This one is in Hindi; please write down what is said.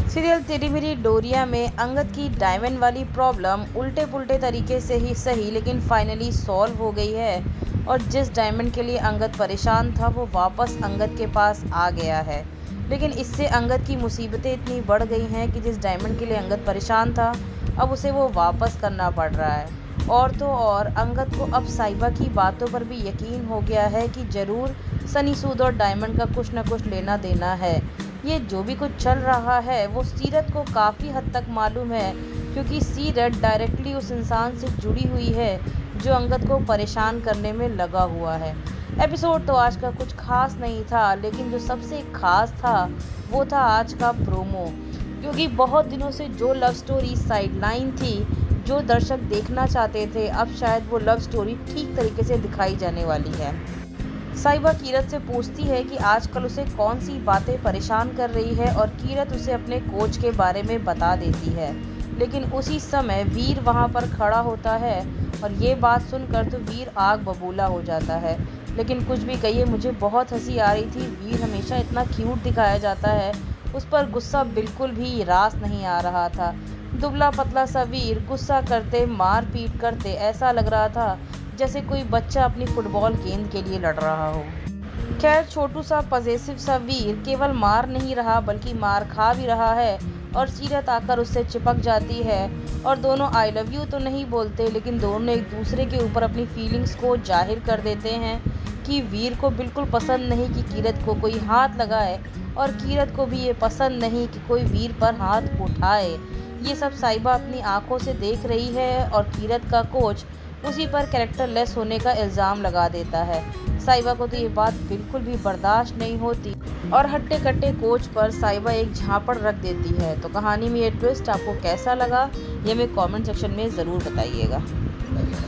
सीरियल तेरी मेरी डोरिया में अंगद की डायमंड वाली प्रॉब्लम उल्टे पुल्टे तरीके से ही सही लेकिन फाइनली सॉल्व हो गई है। और जिस डायमंड के लिए अंगद परेशान था वो वापस अंगद के पास आ गया है। लेकिन इससे अंगद की मुसीबतें इतनी बढ़ गई हैं कि जिस डायमंड के लिए अंगद परेशान था अब उसे वो वापस करना पड़ रहा है। और तो और अंगद को अब साइबा की बातों पर भी यकीन हो गया है कि ज़रूर सनी सूद और डायमंड का कुछ ना कुछ लेना देना है। ये जो भी कुछ चल रहा है वो सीरत को काफ़ी हद तक मालूम है, क्योंकि सीरत डायरेक्टली उस इंसान से जुड़ी हुई है जो अंगद को परेशान करने में लगा हुआ है। एपिसोड तो आज का कुछ खास नहीं था, लेकिन जो सबसे खास था वो था आज का प्रोमो, क्योंकि बहुत दिनों से जो लव स्टोरी साइडलाइन थी, जो दर्शक देखना चाहते थे, अब शायद वो लव स्टोरी ठीक तरीके से दिखाई जाने वाली है। साइबा कीरत से पूछती है कि आजकल उसे कौन सी बातें परेशान कर रही है और कीरत उसे अपने कोच के बारे में बता देती है। लेकिन उसी समय वीर वहां पर खड़ा होता है और ये बात सुनकर तो वीर आग बबूला हो जाता है। लेकिन कुछ भी कहिए, मुझे बहुत हंसी आ रही थी। वीर हमेशा इतना क्यूट दिखाया जाता है, उस पर गुस्सा बिल्कुल भी रास नहीं आ रहा था। दुबला पतला सा वीर गुस्सा करते मार पीट करते ऐसा लग रहा था जैसे कोई बच्चा अपनी फुटबॉल गेंद के लिए लड़ रहा हो। खैर, छोटू सा पजेसिव सा वीर केवल मार नहीं रहा बल्कि मार खा भी रहा है। और सीरत आकर उससे चिपक जाती है और दोनों आई लव यू तो नहीं बोलते, लेकिन दोनों एक दूसरे के ऊपर अपनी फीलिंग्स को जाहिर कर देते हैं कि वीर को बिल्कुल पसंद नहीं कि कीरत को कोई हाथ लगाए और कीरत को भी ये पसंद नहीं कि कोई वीर पर हाथ उठाए। ये सब साइबा अपनी आंखों से देख रही है और कीरत का कोच उसी पर कैरेक्टर लेस होने का इल्ज़ाम लगा देता है। साइबा को तो ये बात बिल्कुल भी बर्दाश्त नहीं होती और हट्टे कट्टे कोच पर साइबा एक झापड़ रख देती है। तो कहानी में ये ट्विस्ट आपको कैसा लगा, ये हमें कमेंट सेक्शन में ज़रूर बताइएगा।